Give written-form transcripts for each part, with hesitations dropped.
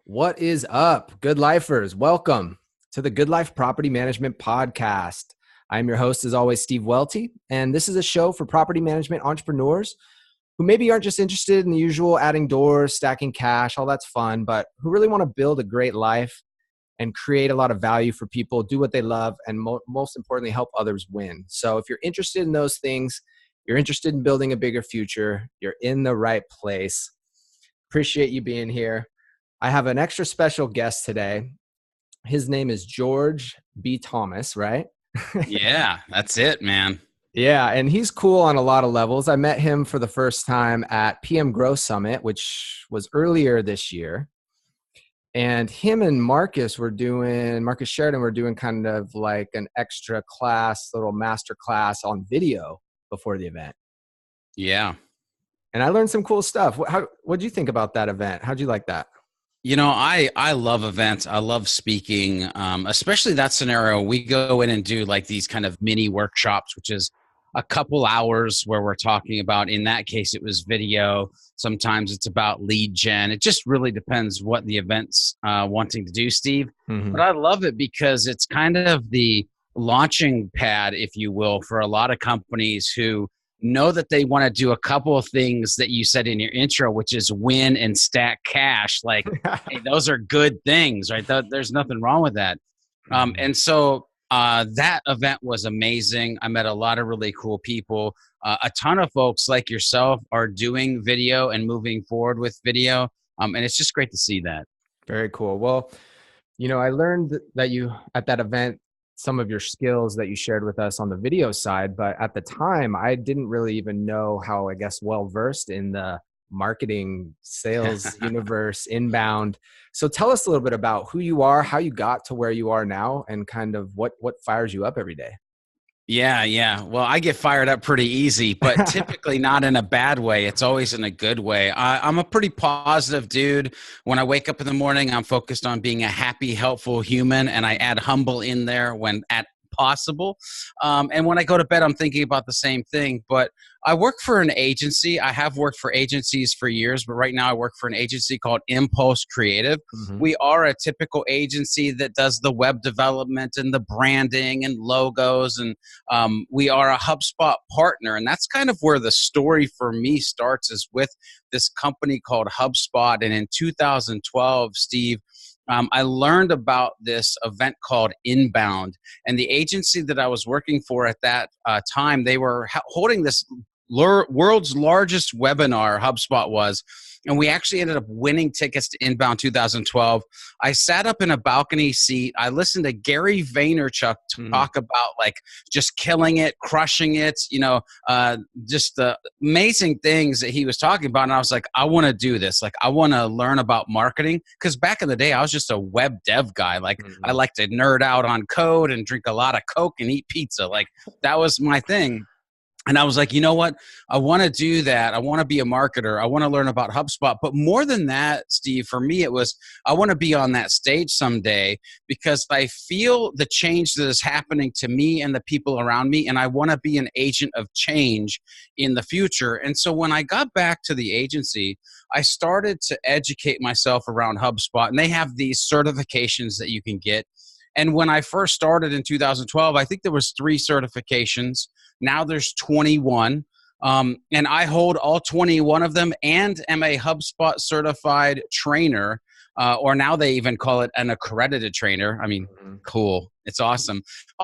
What is up, good lifers? Welcome to the Good Life Property Management Podcast. I'm your host, as always, Steve Welty, and this is a show for property management entrepreneurs who maybe aren't just interested in the usual adding doors, stacking cash, all that's fun, but who really want to build a great life and create a lot of value for people, do what they love, and most importantly, help others win. So if you're interested in those things, you're interested in building a bigger future, you're in the right place. Appreciate you being here. I have an extra special guest today. His name is George B. Thomas, right? Yeah, that's it, man. Yeah, and he's cool on a lot of levels. I met him for the first time at PM Growth Summit, which was earlier this year. And him and Marcus Sheridan were doing kind of like an extra class, little master class on video before the event. Yeah. And I learned some cool stuff. What'd you think about that event? How'd you like that? You know, I love events. I love speaking, especially that scenario. We go in and do like these kind of mini workshops, which is a couple hours where we're talking about, in that case, it was video. Sometimes it's about lead gen. It just really depends what the event's wanting to do, Steve. Mm-hmm. But I love it because it's kind of the launching pad, if you will, for a lot of companies who know that they want to do a couple of things that you said in your intro, which is win and stack cash. Like, hey, those are good things, right? There's nothing wrong with that. And so that event was amazing. I met a lot of really cool people. A ton of folks like yourself are doing video and moving forward with video. And it's just great to see that. Very cool. Well, I learned that you, at that event, some of your skills that you shared with us on the video side, but at the time I didn't really even know how, I guess, well-versed in the marketing sales universe, inbound. So tell us a little bit about who you are, how you got to where you are now, and kind of what fires you up every day. Yeah. Well, I get fired up pretty easy, but typically not in a bad way. It's always in a good way. I'm a pretty positive dude. When I wake up in the morning, I'm focused on being a happy, helpful human, and I add humble in there when at possible. And when I go to bed, I'm thinking about the same thing. But I work for an agency. I have worked for agencies for years, but right now I work for an agency called Impulse Creative. Mm-hmm. We are a typical agency that does the web development and the branding and logos, and we are a HubSpot partner. And that's kind of where the story for me starts, is with this company called HubSpot. And in 2012, Steve, I learned about this event called Inbound, and the agency that I was working for at that time, they were holding this world's largest webinar, HubSpot was, and we actually ended up winning tickets to Inbound 2012. I sat up in a balcony seat. I listened to Gary Vaynerchuk talk about like just killing it, crushing it, just the amazing things that he was talking about. And I was like, I want to do this. Like, I want to learn about marketing, because back in the day, I was just a web dev guy. Like, I like to nerd out on code and drink a lot of Coke and eat pizza. Like, that was my thing. And I was like, you know what? I want to do that. I want to be a marketer. I want to learn about HubSpot. But more than that, Steve, for me, it was, I want to be on that stage someday, because I feel the change that is happening to me and the people around me. And I want to be an agent of change in the future. And so when I got back to the agency, I started to educate myself around HubSpot. And they have these certifications that you can get. And when I first started in 2012, I think there was 3 certifications. Now there's 21. And I hold all 21 of them and am a HubSpot certified trainer, or now they even call it an accredited trainer. I mean, cool. It's awesome.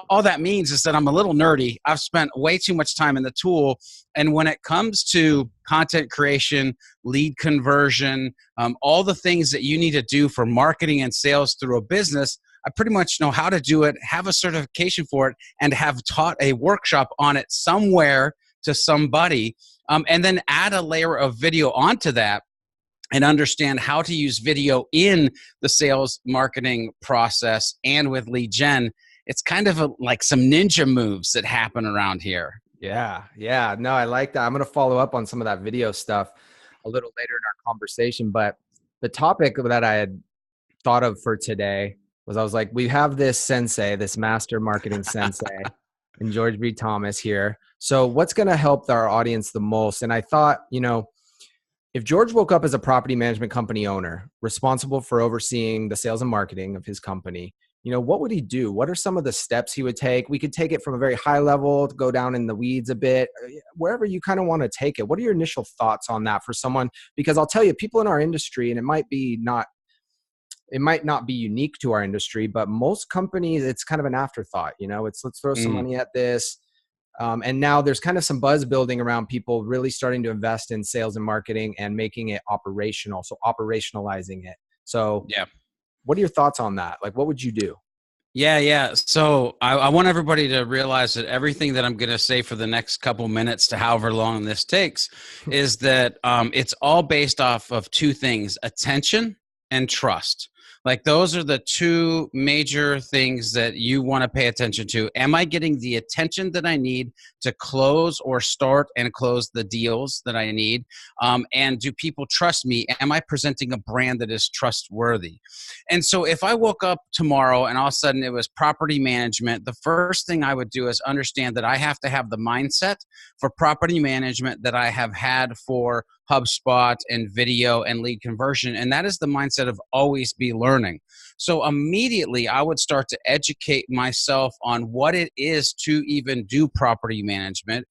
All that means is that I'm a little nerdy. I've spent way too much time in the tool. And when it comes to content creation, lead conversion, all the things that you need to do for marketing and sales through a business, I pretty much know how to do it, have a certification for it, and have taught a workshop on it somewhere to somebody, and then add a layer of video onto that and understand how to use video in the sales marketing process and with lead gen. It's kind of like some ninja moves that happen around here. Yeah. No, I like that. I'm going to follow up on some of that video stuff a little later in our conversation. But the topic that I had thought of for today was, I was like, we have this sensei, this master marketing sensei, and George B. Thomas here. So what's going to help our audience the most? And I thought, If George woke up as a property management company owner, responsible for overseeing the sales and marketing of his company, what would he do? What are some of the steps he would take? We could take it from a very high level to go down in the weeds a bit, wherever you kind of want to take it. What are your initial thoughts on that for someone? Because I'll tell you, people in our industry, and it might not be unique to our industry, but most companies, it's kind of an afterthought. It's let's throw some money at this. And now there's kind of some buzz building around people really starting to invest in sales and marketing and making it operational. So operationalizing it. So yeah. What are your thoughts on that? Like, what would you do? Yeah. So I want everybody to realize that everything that I'm going to say for the next couple minutes to however long this takes is that it's all based off of two things: attention and trust. Like, those are the two major things that you want to pay attention to. Am I getting the attention that I need to close or start and close the deals that I need? And do people trust me? Am I presenting a brand that is trustworthy? And so if I woke up tomorrow and all of a sudden it was property management, the first thing I would do is understand that I have to have the mindset for property management that I have had for HubSpot and video and lead conversion. And that is the mindset of always be learning. So immediately I would start to educate myself on what it is to even do property management,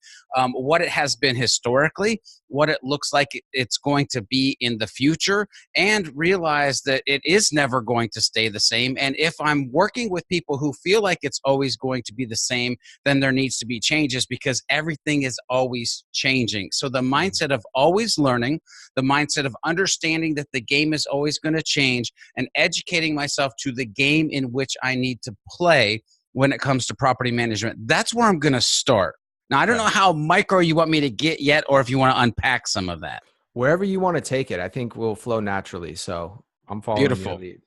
what it has been historically, what it looks like it's going to be in the future, and realize that it is never going to stay the same. And if I'm working with people who feel like it's always going to be the same, then there needs to be changes, because everything is always changing. So the mindset of always learning, the mindset of understanding that the game is always going to change, and educating myself to the game in which I need to play when it comes to property management. That's where I'm going to start. Now, I don't know how micro you want me to get yet, or if you want to unpack some of that. Wherever you want to take it, I think will flow naturally. So I'm following your lead.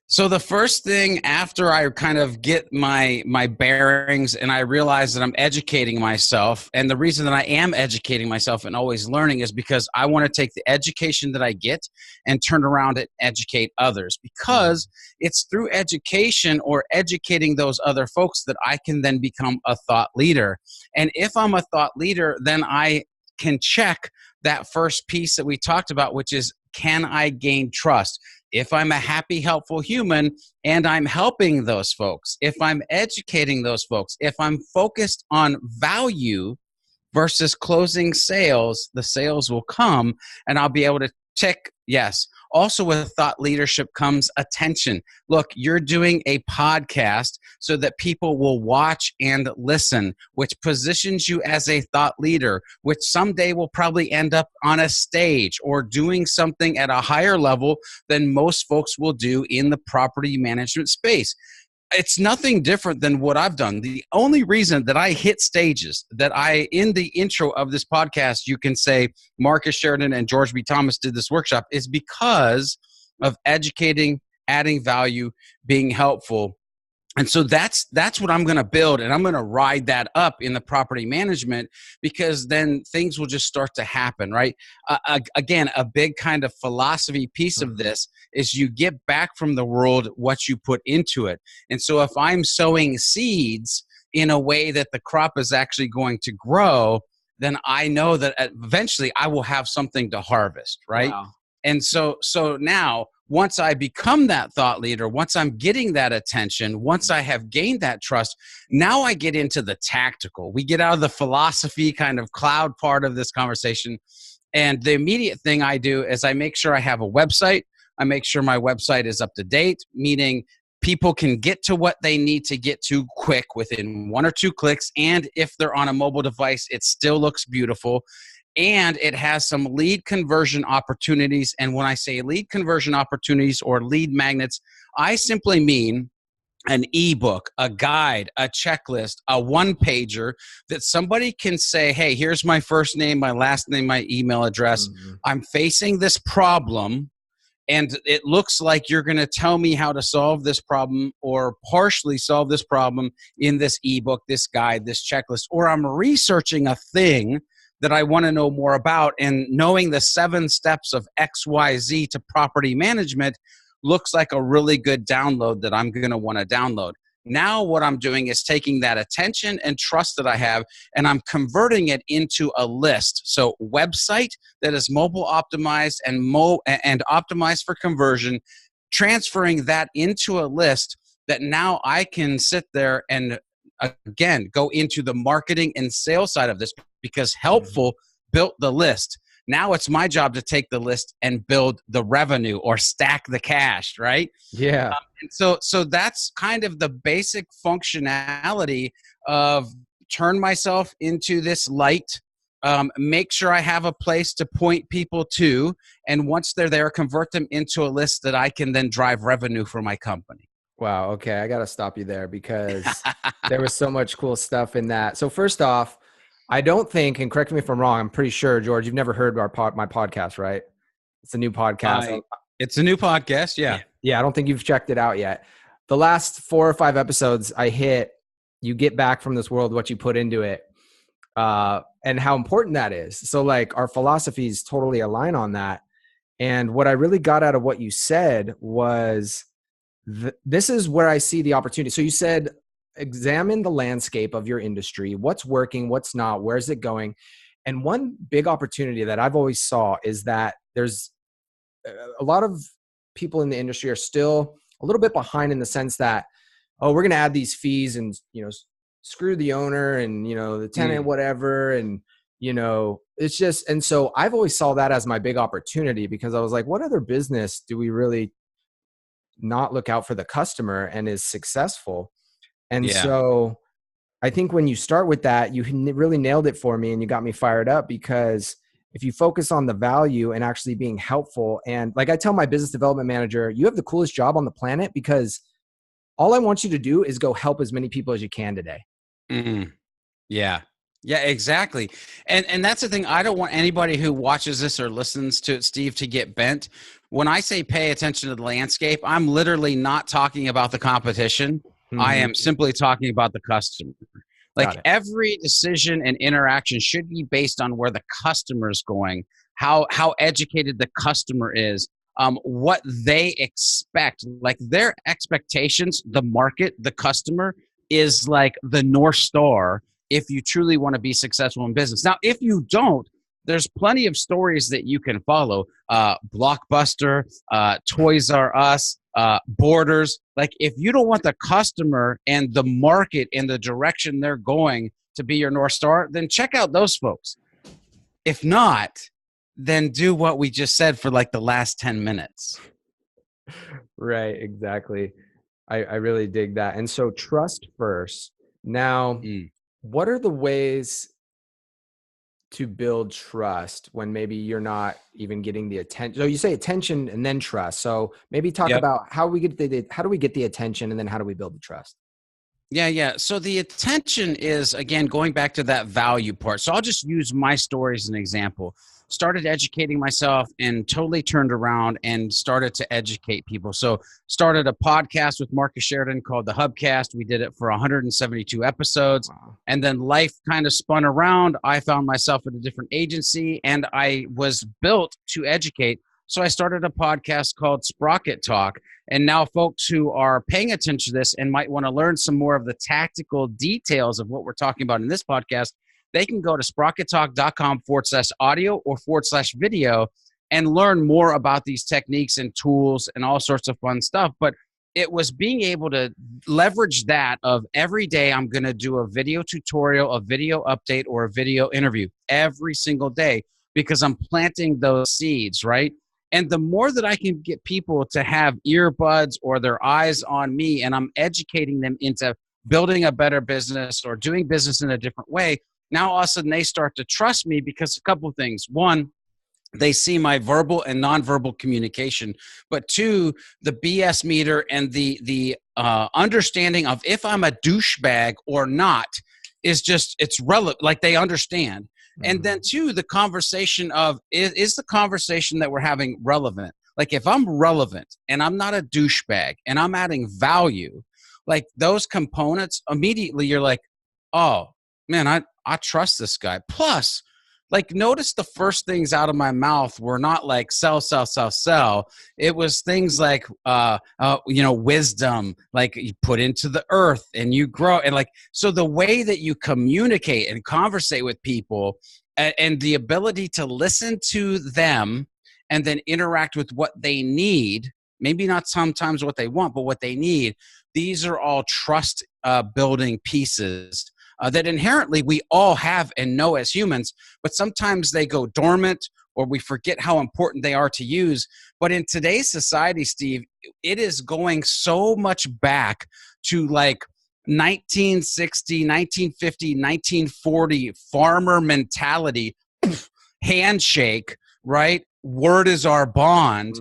So the first thing after I kind of get my bearings and I realize that I'm educating myself, and the reason that I am educating myself and always learning is because I want to take the education that I get and turn around and educate others, because it's through education or educating those other folks that I can then become a thought leader. And if I'm a thought leader, then I can check that first piece that we talked about, which is, can I gain trust? If I'm a happy, helpful human and I'm helping those folks, if I'm educating those folks, if I'm focused on value versus closing sales, the sales will come and I'll be able to tick yes. Also, with thought leadership comes attention. Look, you're doing a podcast so that people will watch and listen, which positions you as a thought leader, which someday will probably end up on a stage or doing something at a higher level than most folks will do in the property management space. It's nothing different than what I've done. The only reason that I hit stages, that in the intro of this podcast, you can say Marcus Sheridan and George B. Thomas did this workshop, is because of educating, adding value, being helpful. And so that's what I'm going to build, and I'm going to ride that up in the property management, because then things will just start to happen, right? Again, a big kind of philosophy piece of this is you get back from the world what you put into it. And so if I'm sowing seeds in a way that the crop is actually going to grow, then I know that eventually I will have something to harvest, right? Wow. And so now, once I become that thought leader, once I'm getting that attention, once I have gained that trust, now I get into the tactical. We get out of the philosophy kind of cloud part of this conversation. And the immediate thing I do is I make sure I have a website. I make sure my website is up to date, meaning people can get to what they need to get to quick within 1 or 2 clicks. And if they're on a mobile device, it still looks beautiful. And it has some lead conversion opportunities. And when I say lead conversion opportunities or lead magnets, I simply mean an ebook, a guide, a checklist, a one-pager that somebody can say, hey, here's my first name, my last name, my email address. I'm facing this problem, and it looks like you're going to tell me how to solve this problem or partially solve this problem in this ebook, this guide, this checklist, or I'm researching a thing that I want to know more about, and knowing the 7 steps of XYZ to property management looks like a really good download that I'm going to want to download. Now what I'm doing is taking that attention and trust that I have, and I'm converting it into a list. So website that is mobile optimized and optimized for conversion, transferring that into a list that now I can sit there and again go into the marketing and sales side of this, because Helpful built the list. Now it's my job to take the list and build the revenue or stack the cash, right? Yeah. And so that's kind of the basic functionality of turn myself into this light, make sure I have a place to point people to, and once they're there, convert them into a list that I can then drive revenue for my company. Wow. Okay. I got to stop you there because there was so much cool stuff in that. So first off, I don't think, and correct me if I'm wrong, I'm pretty sure, George, you've never heard my podcast, right? It's a new podcast. It's a new podcast. Yeah. Yeah. I don't think you've checked it out yet. The last 4 or 5 episodes I hit, you get back from this world what you put into it, and how important that is. So like our philosophies totally align on that. And what I really got out of what you said was this is where I see the opportunity. So you said, examine the landscape of your industry, what's working, what's not, where's it going? And one big opportunity that I've always saw is that there's a lot of people in the industry are still a little bit behind in the sense that, oh, we're going to add these fees and, screw the owner and, the tenant, whatever. And, it's just, and so I've always saw that as my big opportunity, because I was like, what other business do we really not look out for the customer and is successful? And so I think when you start with that, you really nailed it for me and you got me fired up, because if you focus on the value and actually being helpful, and like I tell my business development manager, you have the coolest job on the planet, because all I want you to do is go help as many people as you can today. Yeah. Yeah, exactly. And that's the thing. I don't want anybody who watches this or listens to it, Steve, to get bent. When I say pay attention to the landscape, I'm literally not talking about the competition. I am simply talking about the customer. Like every decision and interaction should be based on where the customer is going, how educated the customer is, what they expect, like their expectations, the market, the customer is like the North Star if you truly want to be successful in business. Now, if you don't, there's plenty of stories that you can follow. Blockbuster, Toys R Us, Borders. Like if you don't want the customer and the market in the direction they're going to be your North Star, then check out those folks. If not, then do what we just said for like the last 10 minutes. Right, exactly. I really dig that. And so trust first. Now, what are the ways to build trust when maybe you're not even getting the attention? So you say attention and then trust. So maybe talk about how do we get the attention, and then how do we build the trust? Yeah. So the attention is, again, going back to that value part. So I'll just use my story as an example. Started educating myself and totally turned around and started to educate people. So started a podcast with Marcus Sheridan called The Hubcast. We did it for 172 episodes. Wow. And then life kind of spun around. I found myself at a different agency and I was built to educate. So I started a podcast called Sprocket Talk. And now folks who are paying attention to this and might want to learn some more of the tactical details of what we're talking about in this podcast, they can go to sprockettalk.com/audio or /video and learn more about these techniques and tools and all sorts of fun stuff. But it was being able to leverage that of every day I'm going to do a video tutorial, a video update, or a video interview every single day, because I'm planting those seeds, right? And the more that I can get people to have earbuds or their eyes on me, and I'm educating them into building a better business or doing business in a different way, now all of a sudden they start to trust me, because a couple of things. One, they see my verbal and nonverbal communication. But two, the BS meter and the understanding of if I'm a douchebag or not is just, it's relevant. Like they understand. And then two, the conversation of, is the conversation that we're having relevant? Like if I'm relevant and I'm not a douchebag and I'm adding value, like those components, immediately you're like, oh man, I trust this guy. Plus like, notice the first things out of my mouth were not like sell, sell, sell, sell. It was things like, wisdom, like you put into the earth and you grow. And like, so the way that you communicate and conversate with people, and the ability to listen to them and then interact with what they need, maybe not sometimes what they want, but what they need. These are all trust building pieces that inherently we all have and know as humans, but sometimes they go dormant or we forget how important they are to use. But in today's society, Steve, it is going so much back to like 1960, 1950, 1940 farmer mentality, handshake, right? Word is our bond.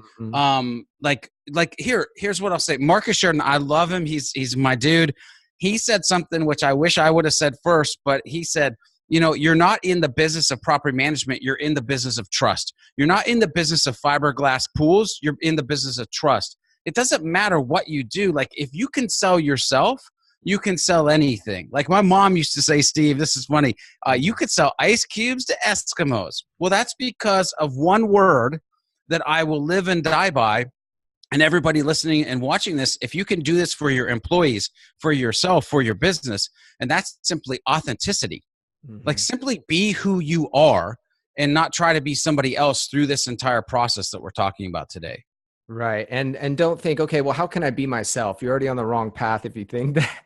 Here's what I'll say. Marcus Sheridan, I love him. He's my dude. He said something which I wish I would have said first, but he said, you're not in the business of property management. You're in the business of trust. You're not in the business of fiberglass pools. You're in the business of trust. It doesn't matter what you do. Like, if you can sell yourself, you can sell anything. Like my mom used to say, Steve, this is funny. You could sell ice cubes to Eskimos. Well, that's because of one word that I will live and die by. And everybody listening and watching this, if you can do this for your employees, for yourself, for your business, and that's simply authenticity. Like, simply be who you are and not try to be somebody else through this entire process that we're talking about today. Right. And don't think, okay, well, how can I be myself? You're already on the wrong path if you think that.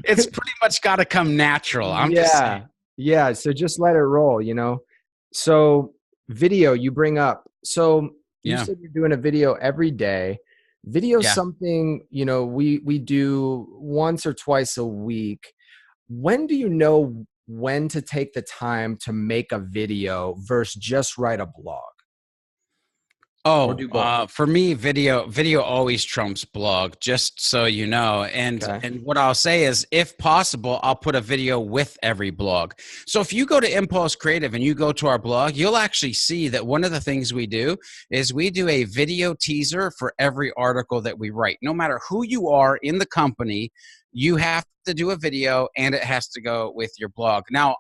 It's pretty much got to come natural. I'm just saying. Yeah. So just let it roll, So video you bring up. So you said you're doing a video every day. Video is something, we do once or twice a week. When do you know when to take the time to make a video versus just write a blog? For me, video always trumps blog, just so you know. And what I'll say is, if possible, I'll put a video with every blog. So if you go to Impulse Creative and you go to our blog, you'll actually see that one of the things we do is we do a video teaser for every article that we write. No matter who you are in the company, you have to do a video and it has to go with your blog. Now,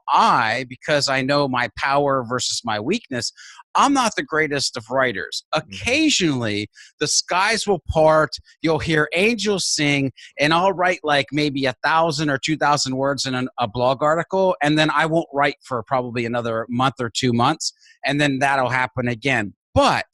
because I know my power versus my weakness, I'm not the greatest of writers. Occasionally, the skies will part, you'll hear angels sing, and I'll write like maybe 1,000 or 2,000 words in a blog article, and then I won't write for probably another month or 2 months, and then that'll happen again. But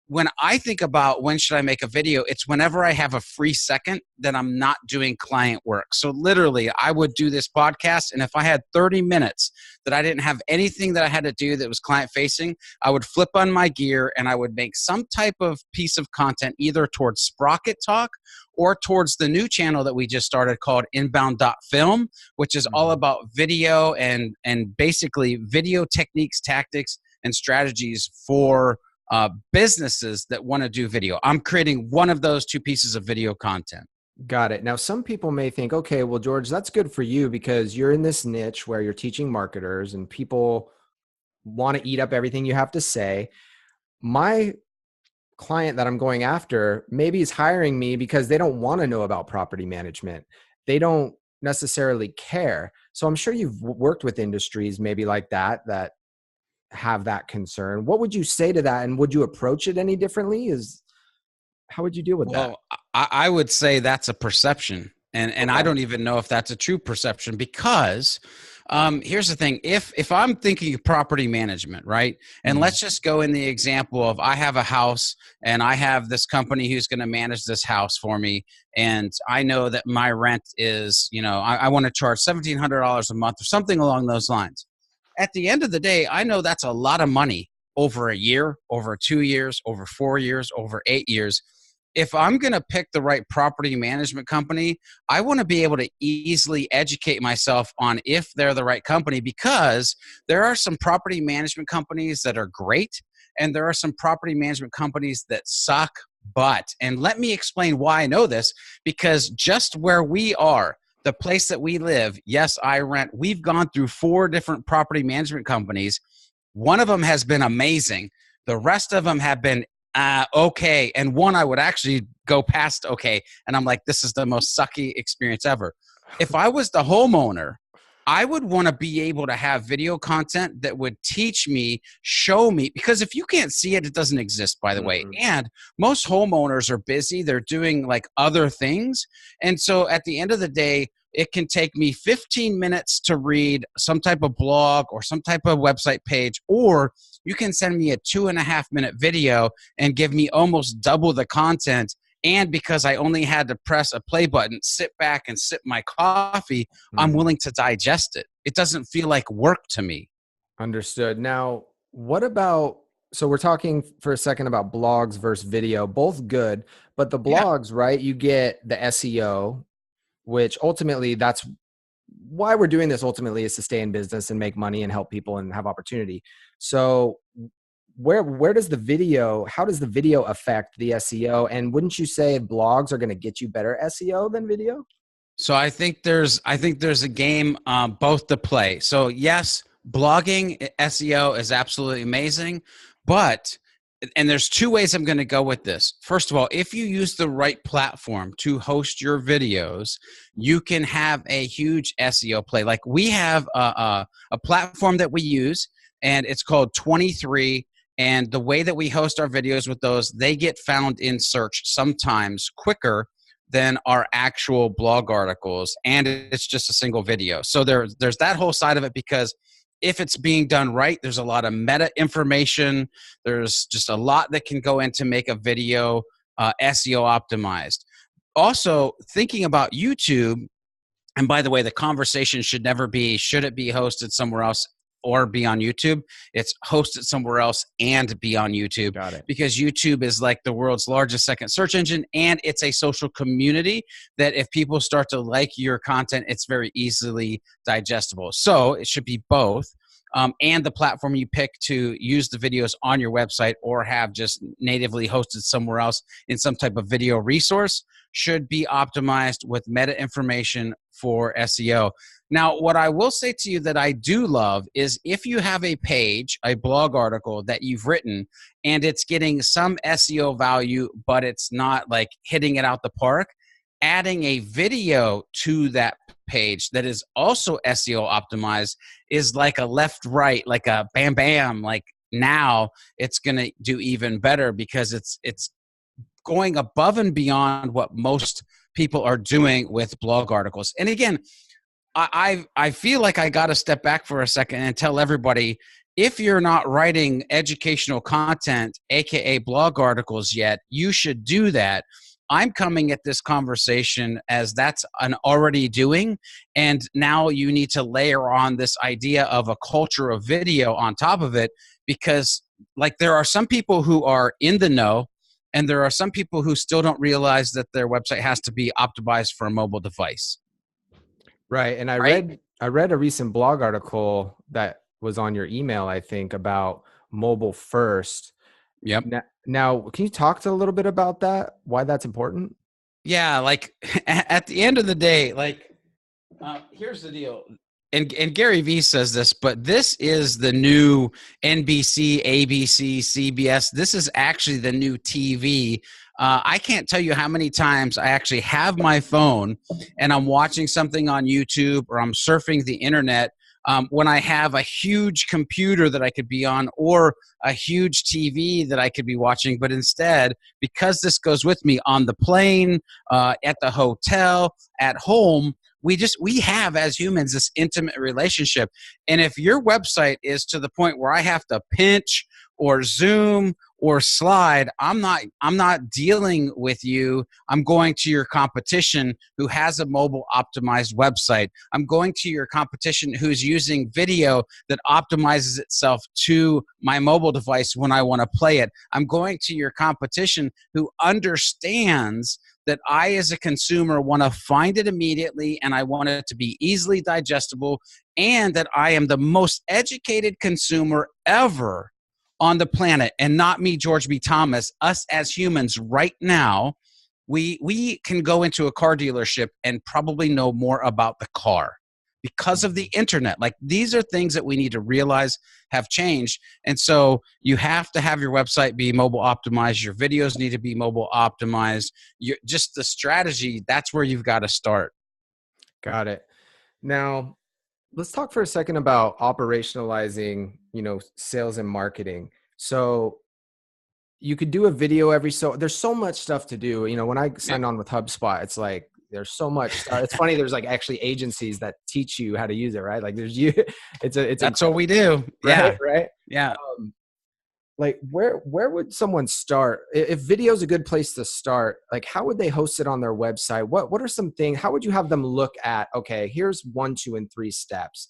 when I think about when should I make a video, it's whenever I have a free second that I'm not doing client work. So literally, I would do this podcast, and if I had 30 minutes that I didn't have anything that I had to do that was client facing, I would flip on my gear and I would make some type of piece of content either towards Sprocket Talk or towards the new channel that we just started called Inbound.film, which is all about video and basically video techniques, tactics, and strategies for businesses that want to do video. I'm creating one of those two pieces of video content. Got it. Now, some people may think, okay, well, George, that's good for you because you're in this niche where you're teaching marketers and people want to eat up everything you have to say. My client that I'm going after maybe is hiring me because they don't want to know about property management. They don't necessarily care. So I'm sure you've worked with industries maybe like that have that concern. What would you say to that? And would you approach it any differently? How would you deal with that? I would say that's a perception. And I don't even know if that's a true perception because here's the thing. If I'm thinking of property management, right? And let's just go in the example of I have a house and I have this company who's going to manage this house for me. And I know that my rent is, I want to charge $1,700 a month or something along those lines. At the end of the day, I know that's a lot of money over a year, over 2 years, over 4 years, over 8 years. If I'm going to pick the right property management company, I want to be able to easily educate myself on if they're the right company, because there are some property management companies that are great and there are some property management companies that suck butt. And let me explain why I know this, because just where we are, the place that we live, yes, I rent. We've gone through 4 different property management companies. One of them has been amazing. The rest of them have been okay. And one I would actually go past okay. And I'm like, this is the most sucky experience ever. If I was the homeowner I would want to be able to have video content that would teach me, show me, because if you can't see it, it doesn't exist, by the way. Mhm. And most homeowners are busy. They're doing like other things. And so at the end of the day, it can take me 15 minutes to read some type of blog or some type of website page, or you can send me a 2.5 minute video and give me almost double the content. And because I only had to press a play button, sit back and sip my coffee, I'm Mhm. willing to digest it. It doesn't feel like work to me. Understood. Now, what about, so we're talking for a second about blogs versus video, both good, but the Yeah. blogs, right? You get the SEO, which ultimately that's why we're doing this ultimately is to stay in business and make money and help people and have opportunity. So where does the video, how does the video affect the SEO? And wouldn't you say blogs are going to get you better SEO than video? So I think there's a game both to play. So yes, blogging SEO is absolutely amazing, but and there's two ways I'm going to go with this. First of all, if you use the right platform to host your videos, you can have a huge SEO play. Like we have a platform that we use, and it's called 23. And the way that we host our videos with those, they get found in search sometimes quicker than our actual blog articles, and it's just a single video. So there's that whole side of it, because if it's being done right, there's a lot of meta information. There's just a lot that can go in to make a video SEO optimized. Also, thinking about YouTube, and by the way, the conversation should never be, should it be hosted somewhere else or be on YouTube? It's hosted somewhere else and be on YouTube, Got it. because YouTube is like the world's largest second search engine, and it's a social community that if people start to like your content, it's very easily digestible. So it should be both. And the platform you pick to use the videos on your website or have just natively hosted somewhere else in some type of video resource should be optimized with meta information for SEO. Now, what I will say to you that I do love is if you have a page, a blog article that you've written, and it's getting some SEO value, but it's not like hitting it out the park, adding a video to that page that is also SEO optimized is like a left, right, like a bam, bam, like now it's going to do even better, because it's going above and beyond what most people are doing with blog articles. And again, I feel like I got to step back for a second and tell everybody, if you're not writing educational content, aka blog articles yet, you should do that. I'm coming at this conversation as that's an already doing, and now you need to layer on this idea of a culture of video on top of it, because like there are some people who are in the know, and there are some people who still don't realize that their website has to be optimized for a mobile device. Right. And Right? I read a recent blog article that was on your email, I think, about mobile first. Yep. Now, can you talk to a little bit about that? Why that's important? Yeah, like at the end of the day, like here's the deal. And Gary Vee says this, but this is the new NBC, ABC, CBS. This is actually the new TV. I can't tell you how many times I actually have my phone and I'm watching something on YouTube or I'm surfing the internet, when I have a huge computer that I could be on, or a huge TV that I could be watching. But instead, because this goes with me on the plane, at the hotel, at home, we have as humans this intimate relationship. And if your website is to the point where I have to pinch or zoom or slide, I'm not dealing with you. I'm going to your competition who has a mobile optimized website. I'm going to your competition who's using video that optimizes itself to my mobile device when I want to play it. I'm going to your competition who understands that I, as a consumer, want to find it immediately, and I want it to be easily digestible, and that I am the most educated consumer ever on the planet. And not me, George B. Thomas, us as humans right now, we can go into a car dealership and probably know more about the car because of the internet. Like, these are things that we need to realize have changed. And so you have to have your website be mobile optimized. Your videos need to be mobile optimized. Just the strategy, that's where you've got to start. Got it. Now, let's talk for a second about operationalizing, sales and marketing. So you could do a video there's so much stuff to do. When I Yeah. signed on with HubSpot, it's like, there's so much stuff. It's funny. There's like actually agencies that teach you how to use it, right? Like That's what we do. right. Yeah. Right. Yeah. Like where would someone start if video is a good place to start? Like, how would they host it on their website? What are some things? How would you have them look at? Okay, here's 1, 2, and 3 steps.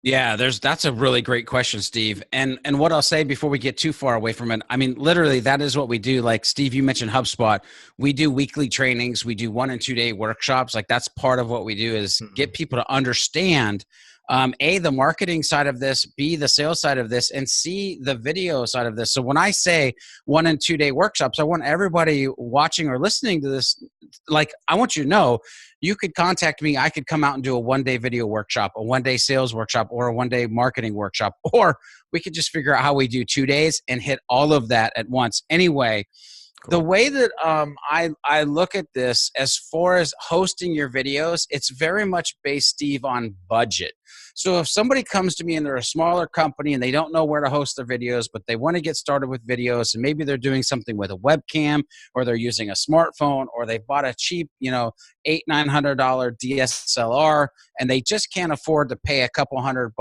Yeah, that's a really great question, Steve. And what I'll say before we get too far away from it, I mean, literally that is what we do. Like Steve, you mentioned HubSpot. We do weekly trainings. We do 1 and 2 day workshops. Like that's part of what we do is get people to understand A, the marketing side of this, B, the sales side of this, and C, the video side of this. So when I say 1 and 2 day workshops, I want everybody watching or listening to this, like, I want you to know, you could contact me. I could come out and do a 1 day video workshop, a 1 day sales workshop, or a 1 day marketing workshop, or we could just figure out how we do 2 days and hit all of that at once. Anyway, cool. The way that I look at this as far as hosting your videos, it's very much based, Steve, on budget. So if somebody comes to me and they're a smaller company and they don't know where to host their videos, but they want to get started with videos, and maybe they're doing something with a webcam, or they're using a smartphone, or they've bought a cheap, $800-900 DSLR, and they just can't afford to pay a couple $100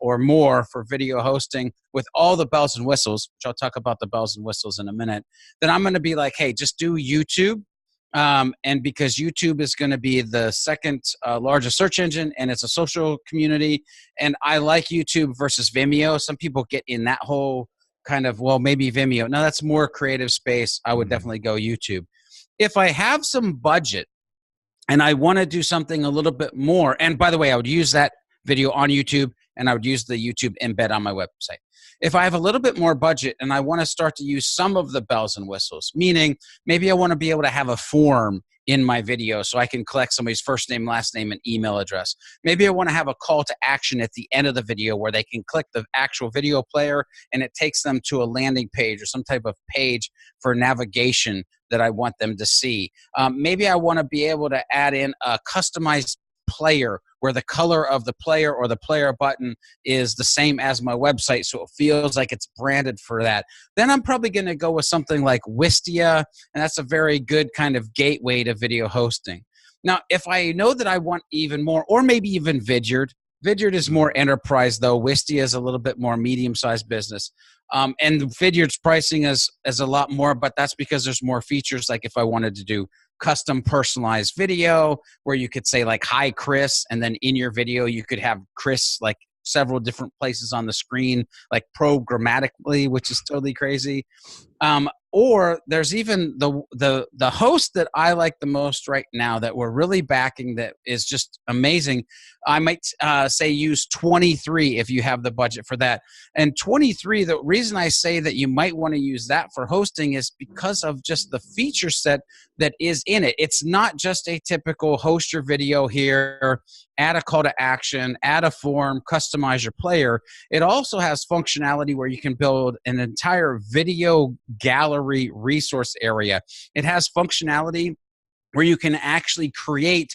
or more for video hosting with all the bells and whistles, which I'll talk about the bells and whistles in a minute, then I'm going to be like, hey, just do YouTube. And because YouTube is going to be the second largest search engine, and it's a social community, and I like YouTube versus Vimeo. Some people get in that whole kind of, well, maybe Vimeo. No, that's more creative space. I would definitely go YouTube. If I have some budget and I want to do something a little bit more, and by the way, I would use that video on YouTube, and I would use the YouTube embed on my website. If I have a little bit more budget and I want to start to use some of the bells and whistles, meaning maybe I want to be able to have a form in my video so I can collect somebody's first name, last name, and email address. Maybe I want to have a call to action at the end of the video where they can click the actual video player and it takes them to a landing page or some type of page for navigation that I want them to see. Maybe I want to be able to add in a customized player where the color of the player or the player button is the same as my website, so it feels like it's branded for that. Then I'm probably going to go with something like Wistia, and that's a very good kind of gateway to video hosting. Now, if I know that I want even more, or maybe even Vidyard is more enterprise, though. Wistia is a little bit more medium-sized business. And Vidyard's pricing is a lot more, but that's because there's more features, like if I wanted to do custom personalized video where you could say like, hi, Chris. And then in your video, you could have Chris like several different places on the screen, like programmatically, which is totally crazy. Or there's even the host that I like the most right now that we're really backing that is just amazing. I might say use 23 if you have the budget for that. And 23, the reason I say that you might want to use that for hosting is because of just the feature set that is in it. It's not just a typical host your video here, add a call to action, add a form, customize your player. It also has functionality where you can build an entire video gallery resource area. It has functionality where you can actually create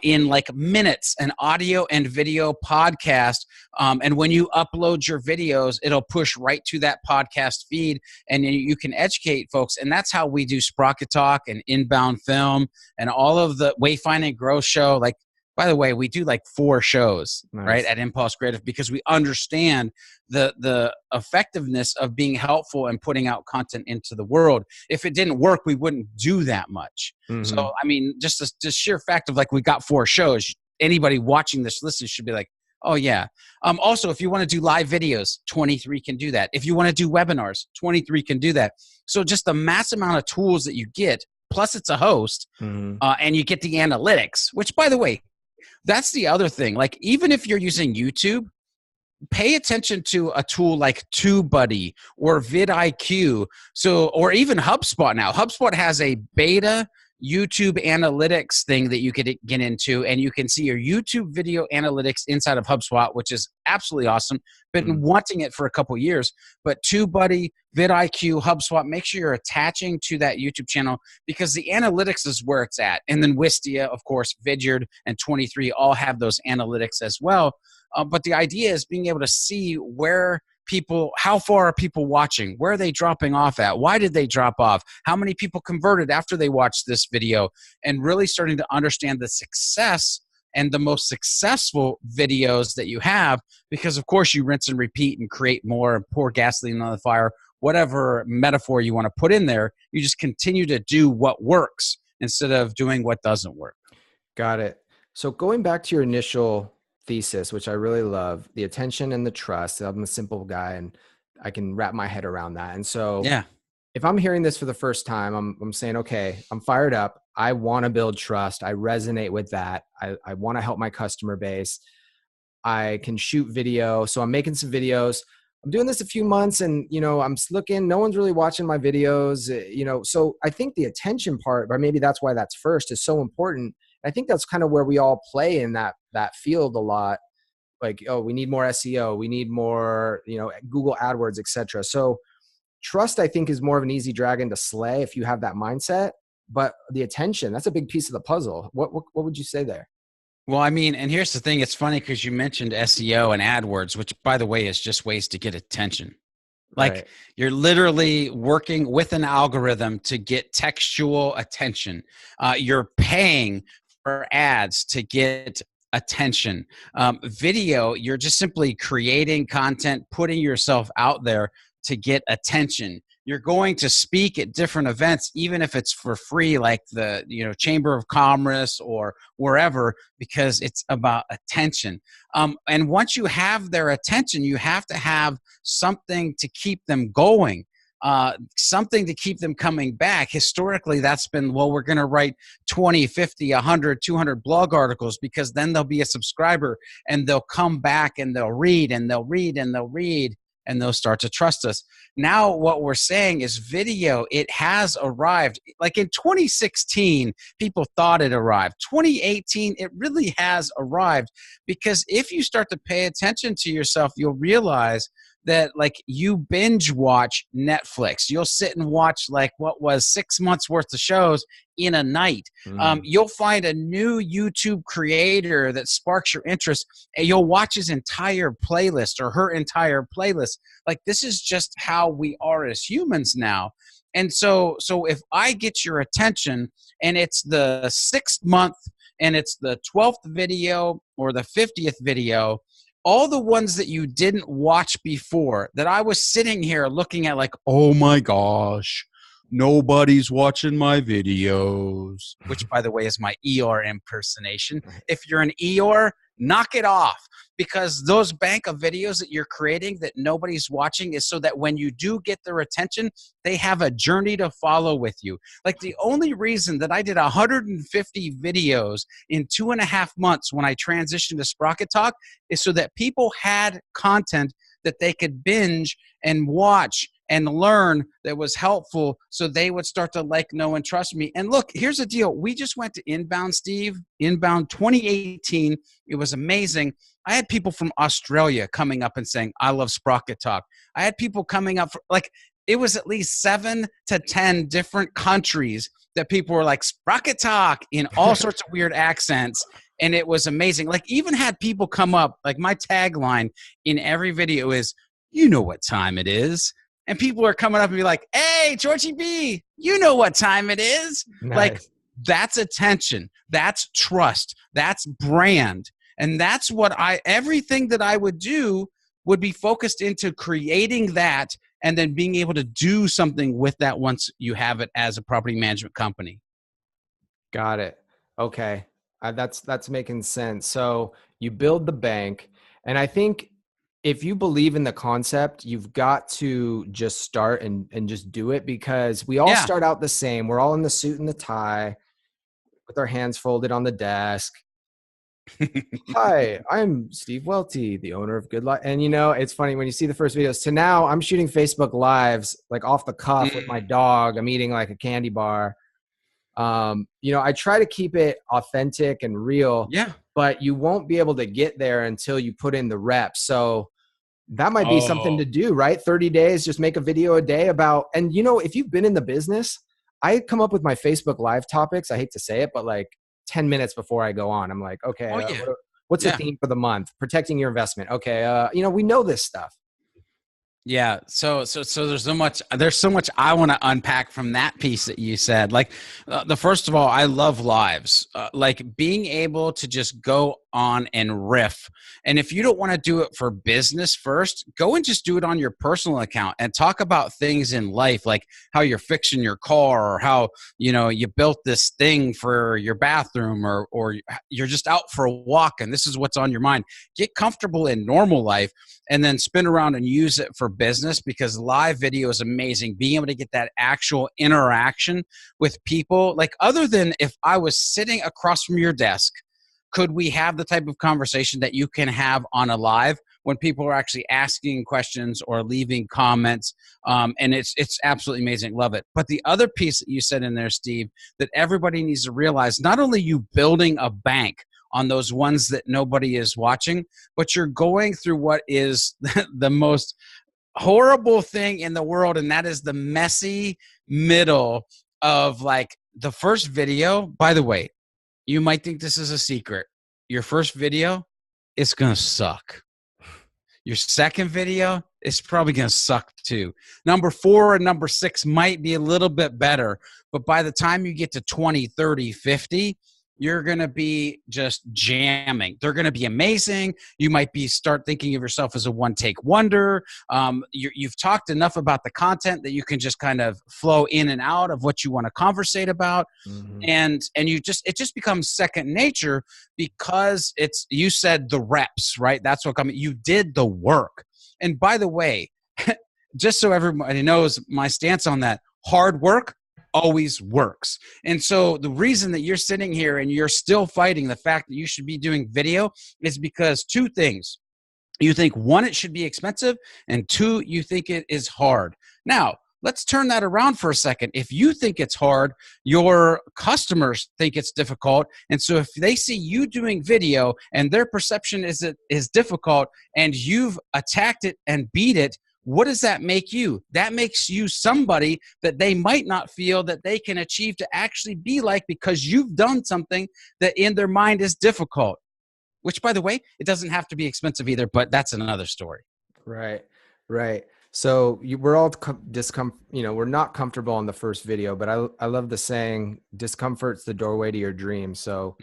in like minutes an audio and video podcast. And when you upload your videos, it'll push right to that podcast feed and you can educate folks. And that's how we do Sprocket Talk and Inbound Film and all of the Wayfinding Growth Show. Like, by the way, we do like 4 shows, right, at Impulse Creative because we understand the effectiveness of being helpful and putting out content into the world. If it didn't work, we wouldn't do that much. So, I mean, just the sheer fact of like we got 4 shows, anybody watching this listen should be like, oh, yeah. Also, if you want to do live videos, 23 can do that. If you want to do webinars, 23 can do that. So just the mass amount of tools that you get, plus it's a host, and you get the analytics, which, by the way, that's the other thing. Like, even if you're using YouTube, pay attention to a tool like TubeBuddy or vidIQ. So, or even HubSpot now. HubSpot has a beta YouTube analytics thing that you could get into, and you can see your YouTube video analytics inside of HubSpot, which is absolutely awesome. Been wanting it for a couple years, but TubeBuddy, vidIQ, HubSpot, make sure you're attaching to that YouTube channel, because the analytics is where it's at. And then Wistia, of course, Vidyard and 23 all have those analytics as well. But the idea is being able to see where people, how far are people watching? Where are they dropping off at? Why did they drop off? How many people converted after they watched this video? And really starting to understand the success and the most successful videos that you have, because of course you rinse and repeat and create more and pour gasoline on the fire, whatever metaphor you want to put in there. You just continue to do what works instead of doing what doesn't work. Got it. So going back to your initial thesis, which I really love, the attention and the trust. I'm a simple guy and I can wrap my head around that. And so if I'm hearing this for the first time, I'm saying, okay, I'm fired up. I want to build trust. I resonate with that. I want to help my customer base. I can shoot video. So I'm making some videos. I'm doing this a few months and, I'm looking, no one's really watching my videos, so I think the attention part, but maybe that's why that's first, is so important. I think that's kind of where we all play in that field a lot. Like, oh, we need more SEO. We need more, Google AdWords, etc. So trust, I think, is more of an easy dragon to slay if you have that mindset. But the attention, that's a big piece of the puzzle. What would you say there? Well, I mean, and here's the thing. It's funny because you mentioned SEO and AdWords, which, by the way, is just ways to get attention. Like you're literally working with an algorithm to get textual attention. You're paying for ads to get attention. Video, you're just simply creating content, putting yourself out there to get attention. You're going to speak at different events, even if it's for free, like the Chamber of Commerce or wherever, because it's about attention. And once you have their attention, you have to have something to keep them going. Something to keep them coming back. Historically, that's been, well, we're going to write 20, 50, 100, 200 blog articles, because then they'll be a subscriber and they'll come back and they'll read and they'll read and they'll read and they'll start to trust us. Now, what we're saying is video, it has arrived. Like in 2016, people thought it arrived. 2018, it really has arrived, because if you start to pay attention to yourself, you'll realize that, like, you binge watch Netflix. You'll sit and watch like what was 6 months worth of shows in a night. You'll find a new YouTube creator that sparks your interest and you'll watch his entire playlist or her entire playlist. Like, this is just how we are as humans now. And so if I get your attention and it's the 6th month and it's the 12th video or the 50th video, all the ones that you didn't watch before, that I was sitting here looking at like, oh my gosh, nobody's watching my videos, which, by the way, is my Eeyore impersonation. If you're an Eeyore, knock it off, because those bank of videos that you're creating that nobody's watching is so that when you do get their attention, they have a journey to follow with you. Like, the only reason that I did 150 videos in 2.5 months when I transitioned to Sprocket Talk is so that people had content that they could binge and watch and learn that was helpful, so they would start to like, know, and trust me. And look, here's the deal. We just went to Inbound, Steve. Inbound 2018. It was amazing. I had people from Australia coming up and saying, I love Sprocket Talk. I had people coming up, it was at least 7 to 10 different countries that people were like, Sprocket Talk, in all sorts of weird accents. And it was amazing. Like, even had people come up, like, my tagline in every video is, you know what time it is. And people are coming up and be like, hey, Georgie B, you know what time it is. Nice. Like, that's attention. That's trust. That's brand. And that's what everything that I would do would be focused into creating that and then being able to do something with that once you have it as a property management company. Got it. Okay. That's making sense. So you build the bank, and I think if you believe in the concept, you've got to just start and just do it, because we all start out the same. We're all in the suit and the tie with our hands folded on the desk. Hi, I'm Steve Welty, the owner of Good Life. And it's funny when you see the first videos to now, I'm shooting Facebook Lives like off the cuff with my dog. I'm eating like a candy bar. I try to keep it authentic and real, Yeah. but you won't be able to get there until you put in the reps. So that might be something to Oh, do, right? 30 days, just make a video a day about, and if you've been in the business, I come up with my Facebook Live topics. I hate to say it, but like 10 minutes before I go on, I'm like, okay, oh yeah. what's the Yeah. theme for the month? Protecting your investment. Okay. We know this stuff. Yeah. So there's so much I want to unpack from that piece that you said. Like, the first of all, I love lives. Like being able to just go on and riff. And if you don't want to do it for business first, go and just do it on your personal account and talk about things in life, like how you're fixing your car, or how, you built this thing for your bathroom, or you're just out for a walk and this is what's on your mind. Get comfortable in normal life and then spin around and use it for business, because live video is amazing. Being able to get that actual interaction with people, like other than if I was sitting across from your desk, could we have the type of conversation that you can have on a live when people are actually asking questions or leaving comments? And it's absolutely amazing. Love it. But the other piece that you said in there, Steve, that everybody needs to realize, not only you building a bank on those ones that nobody is watching, but you're going through what is the most horrible thing in the world, and that is the messy middle of like the first video. By the way, you might think this is a secret. Your first video, it's going to suck. Your second video is probably going to suck too. Number 4 and number 6 might be a little bit better, but by the time you get to 20, 30, 50, you're going to be just jamming. They're going to be amazing. You might start thinking of yourself as a one-take wonder. You've talked enough about the content that you can just kind of flow in and out of what you want to conversate about. Mm-hmm. And it just becomes second nature, because you said the reps, right? That's what you did the work. And by the way, just so everybody knows my stance on that, hard work always works. And so the reason that you're sitting here and you're still fighting the fact that you should be doing video is because 2 things. You think, 1, it should be expensive, and 2, you think it is hard. Now, let's turn that around for a second. If you think it's hard, your customers think it's difficult. And so if they see you doing video and their perception is difficult, and you've attacked it and beat it, what does that make you? That makes you somebody that they might not feel that they can achieve to actually be like, because you've done something that in their mind is difficult. Which, by the way, it doesn't have to be expensive either, but that's another story. Right. So we're all we're not comfortable on the first video, but I love the saying, discomfort's the doorway to your dream. So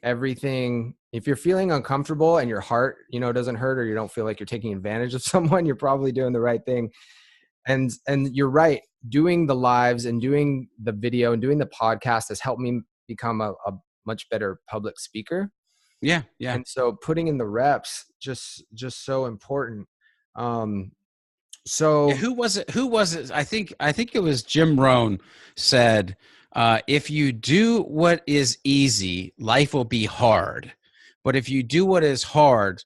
everything, if you're feeling uncomfortable and your heart, doesn't hurt, or you don't feel like you're taking advantage of someone, you're probably doing the right thing. And you're right. Doing the lives and doing the video and doing the podcast has helped me become a much better public speaker. Yeah. And so putting in the reps, just so important. So who was it? I think it was Jim Rohn said, if you do what is easy, life will be hard. But if you do what is hard,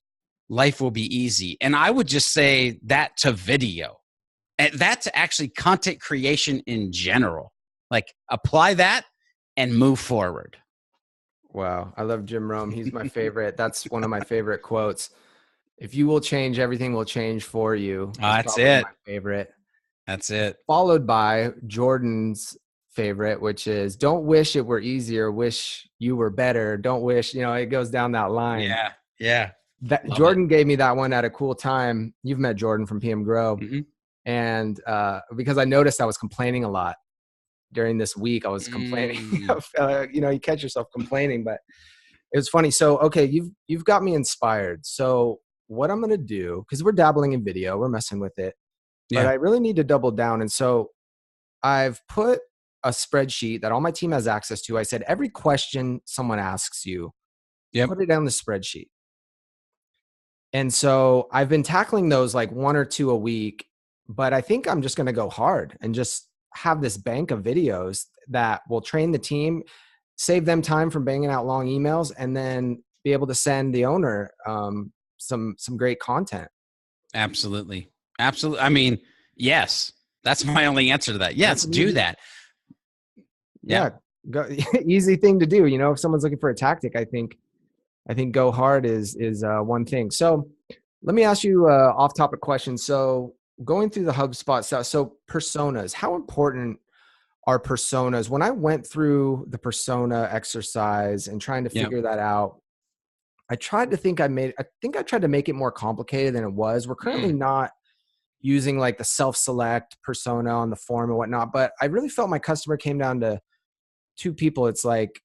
life will be easy. And I would just say that to video. And that's actually content creation in general. Like, apply that and move forward. Wow. I love Jim Rohn. He's my favorite. That's one of my favorite quotes. If you will change, everything will change for you. That's it. My favorite. That's it. Followed by Jordan's favorite, which is, don't wish it were easier, wish you were better. Don't wish, it goes down that line. Yeah. Jordan gave me that one at a cool time. You've met Jordan from PM Grow. Mm-hmm. And because I noticed I was complaining a lot during this week. I was complaining. You catch yourself complaining, but it was funny. So, okay, you've got me inspired. So what I'm going to do, because we're dabbling in video, we're messing with it, but I really need to double down. And so I've put a spreadsheet that all my team has access to. I said, every question someone asks you, put it down the spreadsheet. And so I've been tackling those like 1 or 2 a week, but I think I'm just going to go hard and just have this bank of videos that will train the team, save them time from banging out long emails, and then be able to send the owner some great content. Absolutely. I mean, yes, that's my only answer to that. Yes, do that. Yeah. go, easy thing to do. If someone's looking for a tactic, I think go hard is one thing. So let me ask you a off topic question. So going through the HubSpot stuff, so personas, how important are personas? When I went through the persona exercise and trying to Yep. figure that out, I tried to think I think I tried to make it more complicated than it was. We're currently not using like the self-select persona on the form and whatnot, but I really felt my customer came down to two people. It's like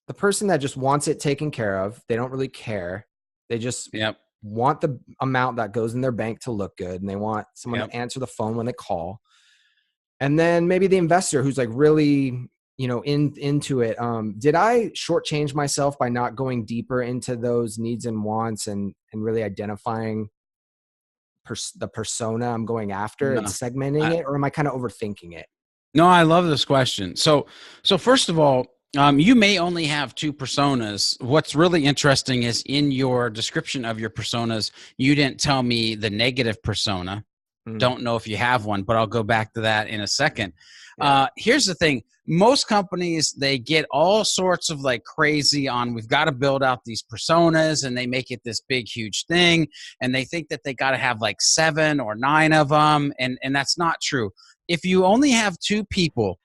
the person that just wants it taken care of. They don't really care. They just Yep. want the amount that goes in their bank to look good, and they want someone Yep. to answer the phone when they call. And then maybe the investor who's like really, into it. Did I shortchange myself by not going deeper into those needs and wants and really identifying the persona I'm going after and No. segmenting it, or am I kind of overthinking it? No, I love this question. So first of all, you may only have two personas. What's really interesting is in your description of your personas, you didn't tell me the negative persona. Don't know if you have one, but I'll go back to that in a second. Yeah. Here's the thing. Most companies, they get all sorts of like crazy on, we've got to build out these personas, and they make it this big, huge thing. And they think that they got to have like 7 or 9 of them. And that's not true. If you only have two people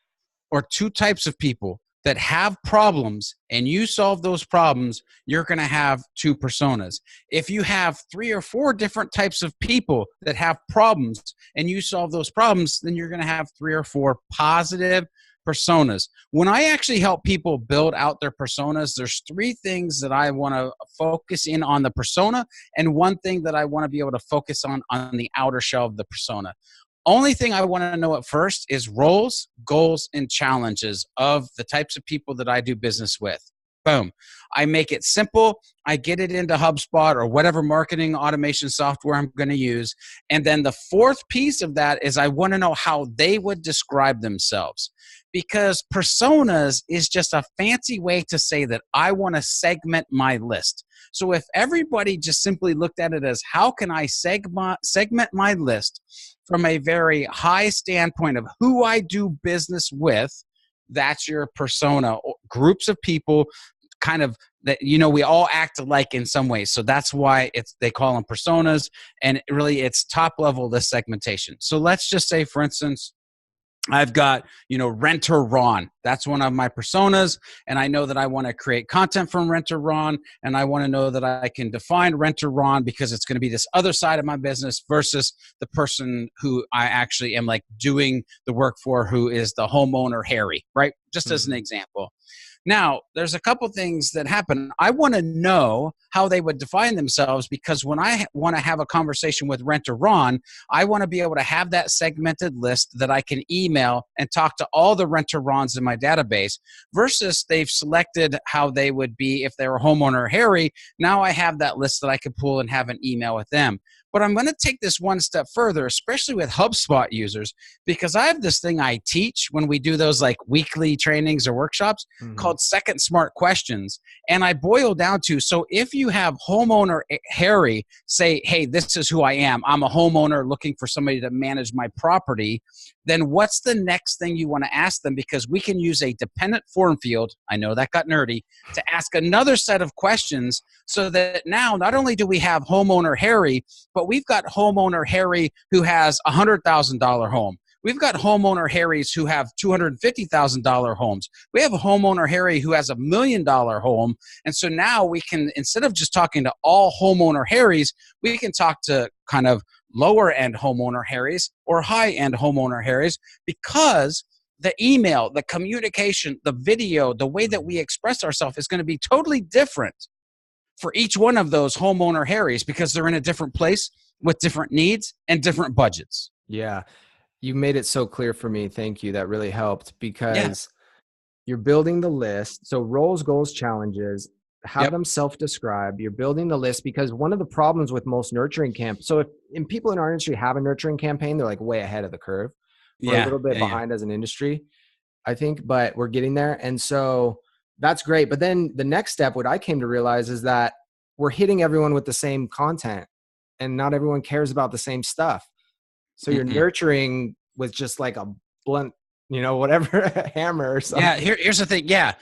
or two types of people that have problems and you solve those problems, you're going to have two personas. If you have 3 or 4 different types of people that have problems and you solve those problems, then you're going to have 3 or 4 positive personas. When I actually help people build out their personas, there's 3 things that I want to focus in on the persona, and 1 thing that I want to be able to focus on the outer shell of the persona. Only thing I want to know at first is roles, goals, and challenges of the types of people that I do business with. Boom. I make it simple. I get it into HubSpot or whatever marketing automation software I'm going to use. And then the 4th piece of that is I want to know how they would describe themselves. Because personas is just a fancy way to say that I want to segment my list. So if everybody just simply looked at it as how can I segment my list from a very high standpoint of who I do business with, that's your persona. Groups of people kind of that, we all act alike in some ways. So that's why they call them personas, and really it's top level, this segmentation. So let's just say, for instance, I've got, Renter Ron. That's one of my personas. And I know that I want to create content from Renter Ron. And I want to know that I can define Renter Ron because it's going to be this other side of my business versus the person who I actually am like doing the work for, who is the homeowner Harry, right? Just as an example. Now, there's a couple things that happen. I want to know how they would define themselves, because when I want to have a conversation with Renter Ron, I want to be able to have that segmented list that I can email and talk to all the Renter Rons in my database, versus they've selected how they would be if they were homeowner Harry. Now I have that list that I could pull and have an email with them. But I'm going to take this one step further, especially with HubSpot users, because I have this thing I teach when we do those like weekly trainings or workshops called Second Smart Questions. And I boil down to, so if you have homeowner Harry say, hey, this is who I am. I'm a homeowner looking for somebody to manage my property. Then what's the next thing you want to ask them? Because we can use a dependent form field, I know that got nerdy, to ask another set of questions, so that now not only do we have homeowner Harry, but we've got homeowner Harry who has a $100,000 home. We've got homeowner Harrys who have $250,000 homes. We have a homeowner Harry who has $1 million home. And so now we can, instead of just talking to all homeowner Harrys, we can talk to kind of lower end homeowner Harrys or high end homeowner Harrys, because the email, the communication, the video, the way that we express ourselves is going to be totally different for each one of those homeowner Harrys, because they're in a different place with different needs and different budgets. Yeah. You made it so clear for me. Thank you. That really helped, Yeah. because you're building the list. So roles, goals, challenges, have them self-described. You're building the list, because one of the problems with most nurturing so if people in our industry have a nurturing campaign, they're like way ahead of the curve. We're a little bit behind as an industry, I think, but we're getting there. And so that's great. But then the next step, what I came to realize is that we're hitting everyone with the same content, and not everyone cares about the same stuff. So you're nurturing with just like a blunt whatever, hammer or Yeah, something. here's the thing. Yeah.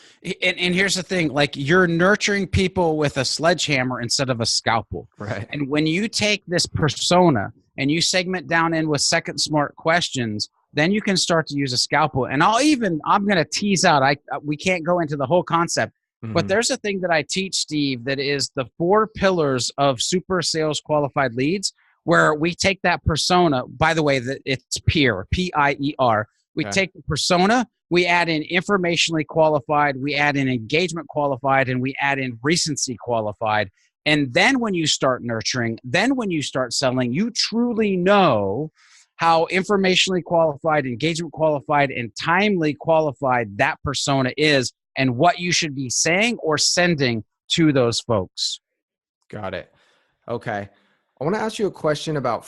And here's the thing, like you're nurturing people with a sledgehammer instead of a scalpel. Right. And when you take this persona and you segment down in with second smart questions, then you can start to use a scalpel. And I'm going to tease out, we can't go into the whole concept, but Hmm. there's a thing that I teach, Steve, that is the 4 pillars of super sales qualified leads, where we take that persona, by the way, that it's peer, PIER. We Okay. take the persona, we add in informationally qualified, we add in engagement qualified, and we add in recency qualified. And then when you start nurturing, then when you start selling, you truly know how informationally qualified, engagement qualified, and timely qualified that persona is and what you should be saying or sending to those folks. Got it. Okay. I want to ask you a question about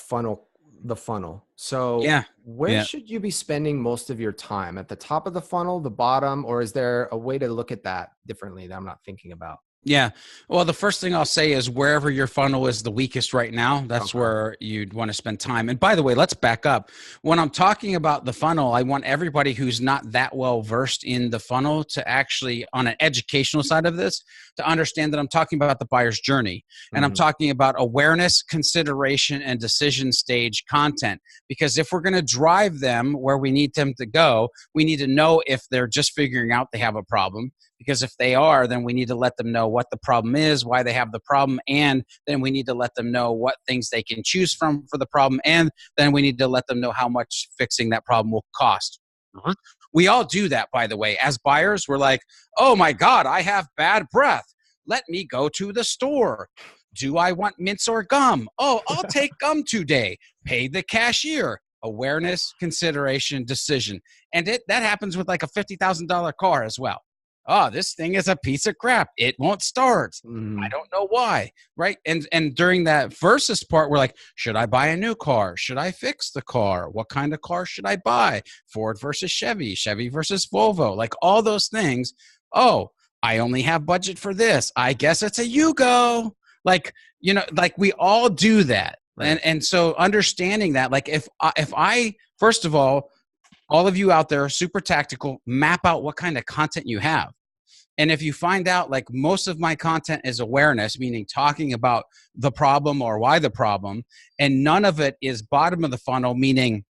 the funnel. So Yeah. where Yeah. should you be spending most of your time? At the top of the funnel, the bottom, or is there a way to look at that differently that I'm not thinking about? Yeah. Well, the first thing I'll say is wherever your funnel is the weakest right now, that's Okay. where you'd want to spend time. And by the way, let's back up. When I'm talking about the funnel, I want everybody who's not that well versed in the funnel to actually, on an educational side of this, to understand that I'm talking about the buyer's journey. And I'm Hmm. talking about awareness, consideration, and decision stage content. Because if we're going to drive them where we need them to go, we need to know if they're just figuring out they have a problem. Because if they are, then we need to let them know what the problem is, why they have the problem, and then we need to let them know what things they can choose from for the problem, and then we need to let them know how much fixing that problem will cost. We all do that, by the way. As buyers, we're like, oh my God, I have bad breath. Let me go to the store. Do I want mints or gum? Oh, I'll take gum today. Pay the cashier. Awareness, consideration, decision. And that happens with like a $50,000 car as well. Oh, this thing is a piece of crap. It won't start. I Hmm. don't know why, right? And during that versus part, we're like, should I buy a new car? Should I fix the car? What kind of car should I buy? Ford versus Chevy, Chevy versus Volvo, like all those things. Oh, I only have budget for this. I guess it's a Yugo. Like, like we all do that. Right. And so understanding that, like if I first of all of you out there, super tactical, map out what kind of content you have. And if you find out like most of my content is awareness, meaning talking about the problem or why the problem, and none of it is bottom of the funnel, meaning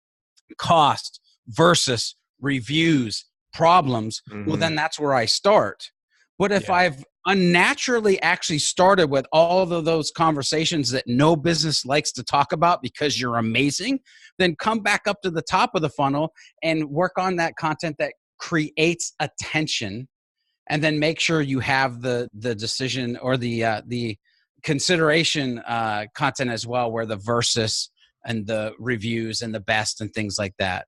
cost versus reviews, problems, well, Hmm. then that's where I start. But if Yeah. I've unnaturally actually started with all of those conversations that no business likes to talk about because you're amazing, then come back up to the top of the funnel and work on that content that creates attention, and then make sure you have the decision or the consideration content as well, where the versus and the reviews and the best and things like that.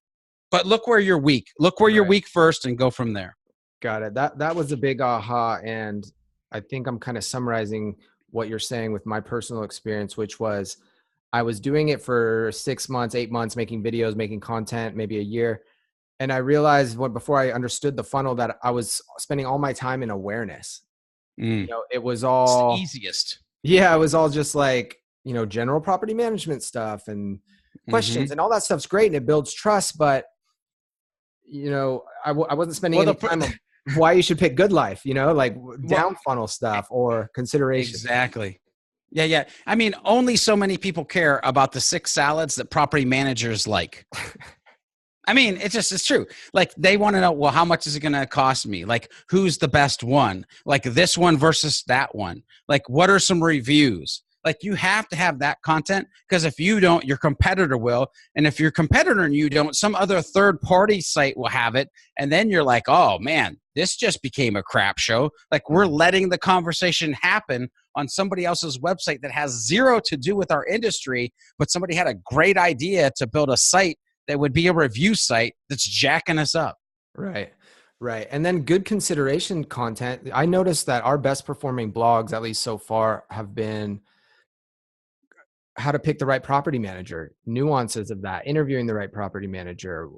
But look where you're weak. Look where you're Right. weak first and go from there. Got it. That was a big aha. And I think I'm kind of summarizing what you're saying with my personal experience, which was I was doing it for 6 months, 8 months, making videos, making content, maybe a year. And I realized before I understood the funnel that I was spending all my time in awareness. Mm. It was It's the all, easiest. yeah, it was all just like, general property management stuff and questions Mm-hmm. and all that stuff's great and it builds trust. But, I wasn't spending Well, any time on why you should pick good life, like well, down funnel stuff or consideration. exactly. Yeah, yeah. I mean, only so many people care about the 6 salads that property managers like. I mean, it's true. Like they want to know, well, how much is it going to cost me? Like who's the best one? Like this one versus that one. Like what are some reviews? Like you have to have that content, because if you don't, your competitor will. And if your competitor and you don't, some other third party site will have it. And then you're like, oh man, this just became a crap show. Like we're Mhm. letting the conversation happen on somebody else's website that has zero to do with our industry, but somebody had a great idea to build a site that would be a review site that's jacking us up. Right. Right. And then good consideration content. I noticed that our best performing blogs, at least so far, have been how to pick the right property manager, nuances of that, interviewing the right property manager,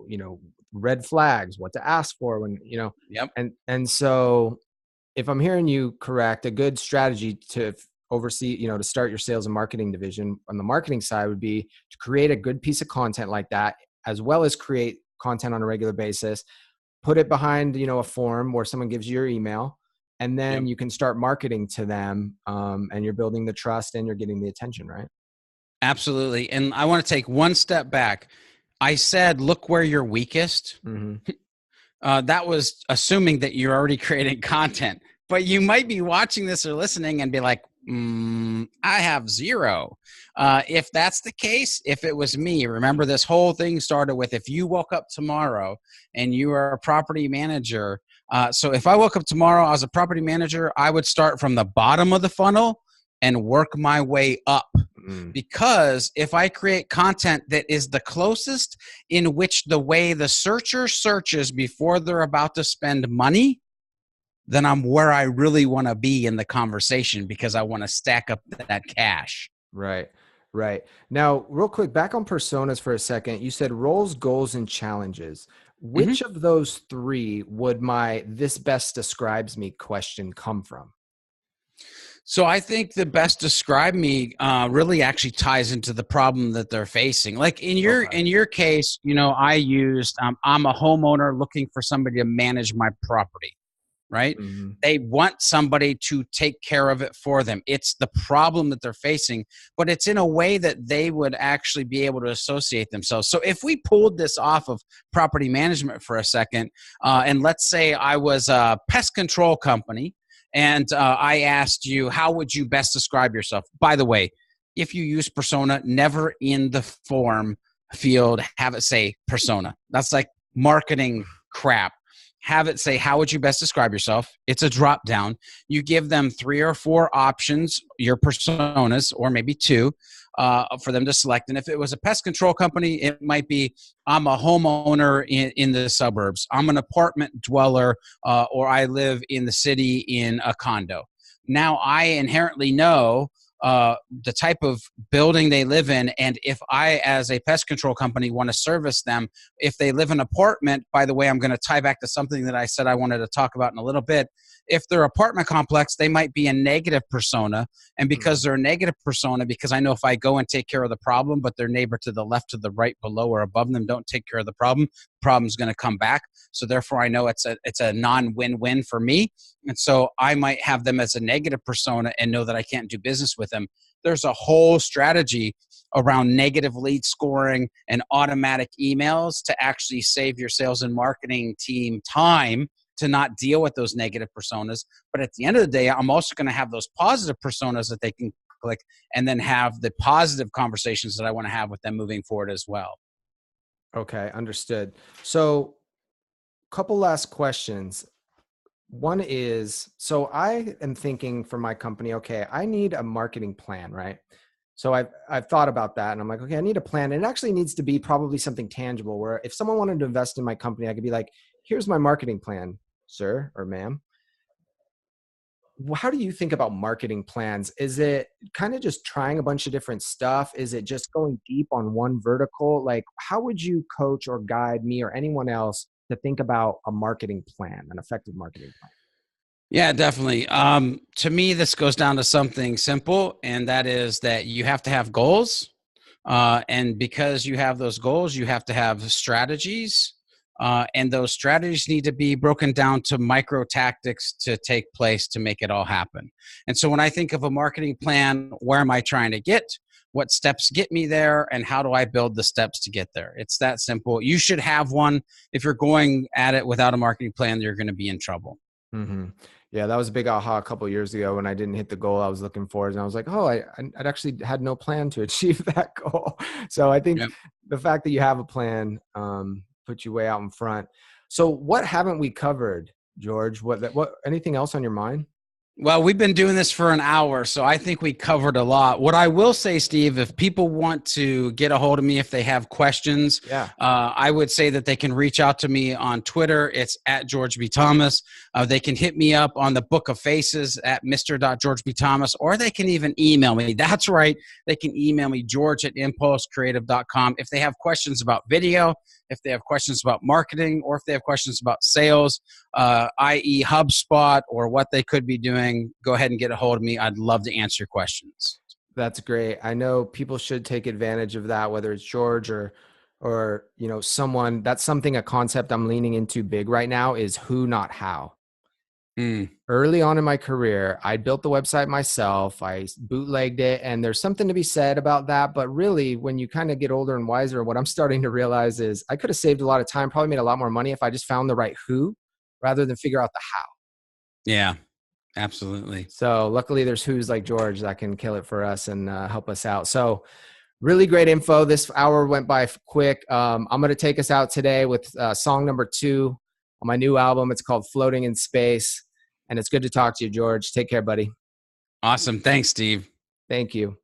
red flags, what to ask for when, Yep. and so if I'm hearing you correct, a good strategy to oversee, to start your sales and marketing division on the marketing side would be to create a good piece of content like that, as well as create content on a regular basis, put it behind, a form where someone gives you your email, and then you can start marketing to them, and you're building the trust and you're getting the attention, right? Absolutely. And I want to take one step back. I said, look where you're weakest. Mm-hmm. That was assuming that you're already creating content, but you might be watching this or listening and be like, I have zero. If that's the case, if it was me, remember this whole thing started with, if you woke up tomorrow and you are a property manager. So if I woke up tomorrow as a property manager, I would start from the bottom of the funnel and work my way up. Because if I create content that is the closest in which the way the searcher searches before they're about to spend money, then I'm where I really want to be in the conversation, because I want to stack up that cash. Right. Now, real quick, back on personas for a second. You said roles, goals, and challenges. Which of those three would my "this best describes me" question come from? So I think the best describe me really actually ties into the problem that they're facing. Like in your case, I used I'm a homeowner looking for somebody to manage my property, right? Mm-hmm. They want somebody to take care of it for them. It's the problem that they're facing, but it's in a way that they would actually be able to associate themselves. So if we pulled this off of property management for a second, and let's say I was a pest control company, and I asked you, how would you best describe yourself? By the way, if you use persona, never in the form field have it say persona. That's like marketing crap. Have it say, how would you best describe yourself? It's a drop down. You give them 3 or 4 options, your personas, or maybe 2, for them to select. And if it was a pest control company, it might be, I'm a homeowner in the suburbs. I'm an apartment dweller, or I live in the city in a condo. Now I inherently know the type of building they live in. And if I, as a pest control company, want to service them, if they live in an apartment, by the way, I'm going to tie back to something that I said I wanted to talk about in a little bit. If they're apartment complex, they might be a negative persona. And because they're a negative persona, because I know if I go and take care of the problem, but their neighbor to the left, to the right, below, or above them don't take care of the problem's going to come back. So therefore, I know it's a non-win-win for me. And so I might have them as a negative persona and know that I can't do business with them. There's a whole strategy around negative lead scoring and automatic emails to actually save your sales and marketing team time to not deal with those negative personas. But at the end of the day, I'm also going to have those positive personas that they can click and then have the positive conversations that I want to have with them moving forward as well. Okay, understood. So couple last questions. One is, so I am thinking for my company, okay, I need a marketing plan, right? So I've thought about that, and I'm like, okay, I need a plan. And it actually needs to be probably something tangible, where if someone wanted to invest in my company, I could be like, here's my marketing plan, sir or ma'am. How do you think about marketing plans? Is it kind of just trying a bunch of different stuff? Is it just going deep on one vertical? Like, how would you coach or guide me or anyone else to think about a marketing plan, an effective marketing plan? Yeah, definitely. To me, this goes down to something simple, and that is that you have to have goals. And because you have those goals, you have to have strategies. And those strategies need to be broken down to micro tactics to take place to make it all happen. And so when I think of a marketing plan, where am I trying to get? What steps get me there? And how do I build the steps to get there? It's that simple. You should have one. If you're going at it without a marketing plan, you're going to be in trouble. Mm-hmm. Yeah, that was a big aha a couple of years ago when I didn't hit the goal I was looking for. And I was like, oh, I'd actually had no plan to achieve that goal. So I think the fact that you have a plan puts you way out in front. So what haven't we covered, George? What anything else on your mind? Well, we've been doing this for an hour, so I think we covered a lot. What I will say, Steve, if people want to get a hold of me, if they have questions, I would say that they can reach out to me on Twitter. It's at George B. Thomas. They can hit me up on the Book of Faces at Mr.GeorgeBThomas, or they can even email me. That's right. They can email me, george@impulsecreative.com. If they have questions about video, if they have questions about marketing, or if they have questions about sales, i.e. HubSpot, or what they could be doing, go ahead and get a hold of me. I'd love to answer your questions. That's great. I know people should take advantage of that, whether it's George or or, someone, that's something, a concept I'm leaning into big right now is who, not how. Early on in my career, I built the website myself. I bootlegged it, and there's something to be said about that. But really, when you kind of get older and wiser, what I'm starting to realize is I could have saved a lot of time, probably made a lot more money if I just found the right who rather than figure out the how. Yeah, absolutely. So luckily there's who's like George that can kill it for us and help us out. So really great info. This hour went by quick. I'm going to take us out today with song number 2 on my new album. It's called Floating in Space. And it's good to talk to you, George. Take care, buddy. Awesome. Thanks, Steve. Thank you.